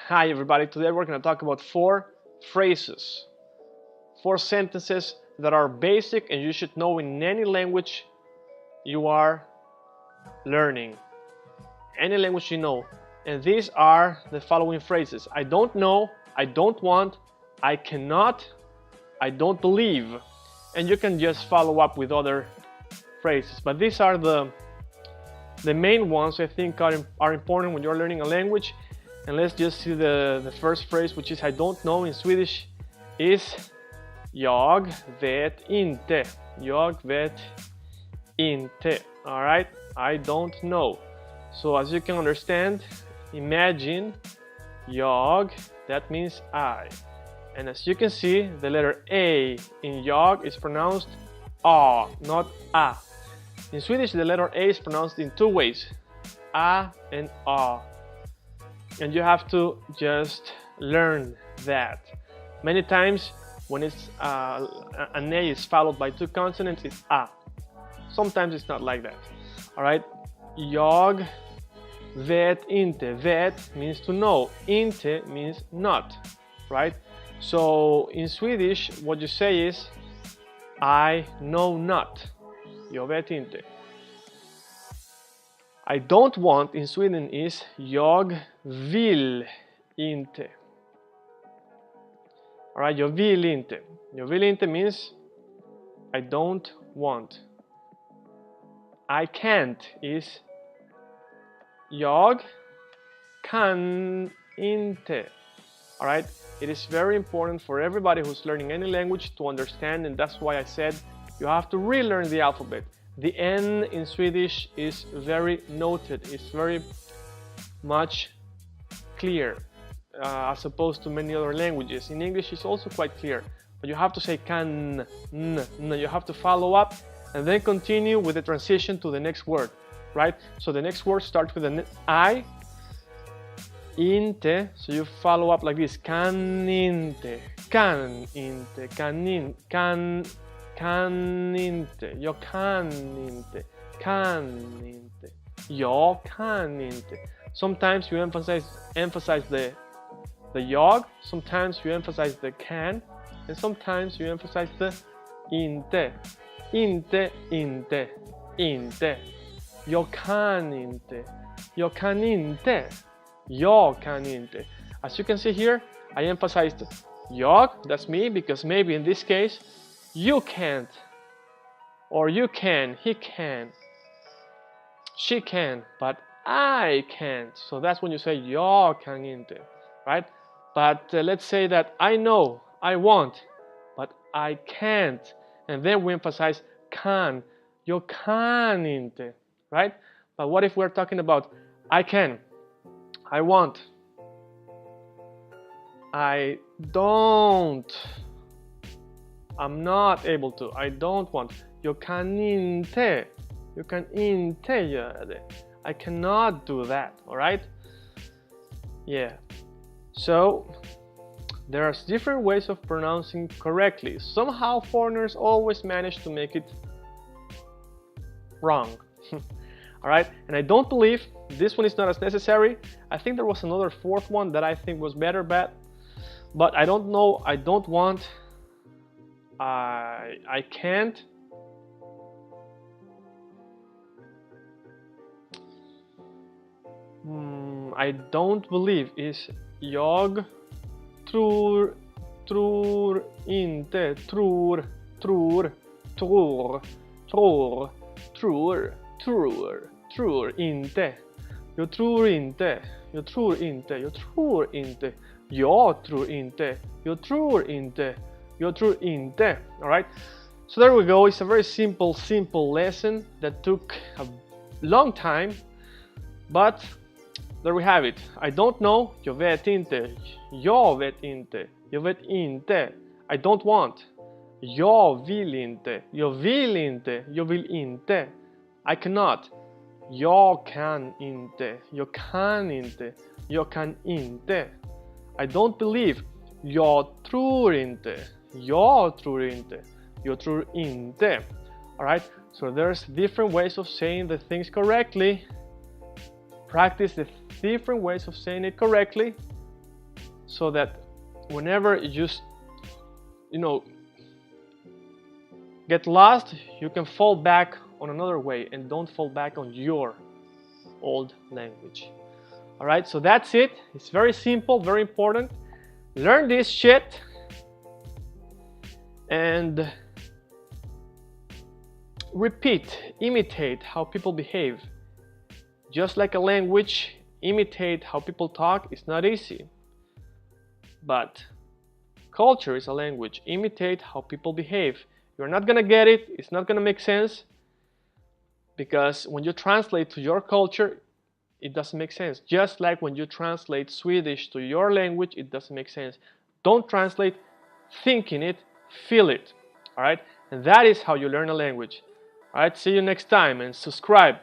Hi everybody, today we're going to talk about 4 phrases, 4 sentences that are basic and you should know in any language you are learning, any language you know. And these are the following phrases: I don't know, I don't want, I cannot, I don't believe. And you can just follow up with other phrases, but these are the main ones I think are important when you're learning a language. And let's just see the first phrase, which is I don't know. In Swedish is jag vet inte. Jag vet inte. All right, I don't know. So as you can understand, imagine jag, that means I. And as you can see, the letter A in jag is pronounced A, not A. In Swedish, the letter A is pronounced in 2 ways, A and A. And you have to just learn that. Many times when it's an A is followed by 2 consonants, it's A. Sometimes it's not like that. All right, jag vet inte. Vet means to know, inte means not, right? So in Swedish, what you say is I know not. Jag vet inte. I don't want in Sweden is jag vill inte. Alright, jag vill inte. Jag vill inte means I don't want. I can't is jag kan inte. Alright, it is very important for everybody who's learning any language to understand, and that's why I said you have to relearn the alphabet. The N in Swedish is very noted, it's very much clear as opposed to many other languages. In English it's also quite clear, but you have to say can, n, you have to follow up and then continue with the transition to the next word, right? So the next word starts with an I, inte, so you follow up like this, kan inte, kan inte, kan inte, jag kan inte, jag kan inte. Sometimes you emphasize the jag, sometimes you emphasize the can, and sometimes you emphasize the inte. Inte, inte, inte. Jag kan inte, jag kan inte, jag kan inte. As you can see here, I emphasized jag, that's me, because maybe in this case you can't, or you can, he can, she can, but I can't. So that's when you say jag kan inte, right? But let's say that I know, I want, but I can't. And then we emphasize kan, jag kan inte, right? But what if we're talking about I can, I want, I don't, I'm not able to, I don't want. Jag kan inte göra det. I cannot do that, all right? Yeah. So there are different ways of pronouncing correctly. Somehow foreigners always manage to make it wrong. All right? And I don't believe this one is not as necessary. I think there was another 4th one that I think was better, but I don't know, I don't want, I can't, I don't believe is jag tror inte, tror inte, jag tror inte, jag tror inte, jag tror inte, jag tror inte, jag tror inte, jag tror inte. All right, so there we go. It's a very simple lesson that took a long time, but there we have it. I don't know, jag vet inte, jag vet inte, jag vet inte. I don't want, jag vill inte, jag vill inte, jag vill inte. I cannot, jag kan inte, jag kan inte, jag kan inte. I don't believe, jag tror inte, jag tror inte, jag tror inte. All right, so there's different ways of saying the things correctly. Practice the different ways of saying it correctly, so that whenever you just, get lost, you can fall back on another way and don't fall back on your old language. Alright, so that's it. It's very simple, very important. Learn this shit and repeat, imitate how people behave. Just like a language, imitate how people talk is not easy. But culture is a language. Imitate how people behave. You're not gonna get it, it's not gonna make sense, because when you translate to your culture, it doesn't make sense. Just like when you translate Swedish to your language, it doesn't make sense. Don't translate, think in it, feel it. Alright? And that is how you learn a language. Alright, see you next time and subscribe.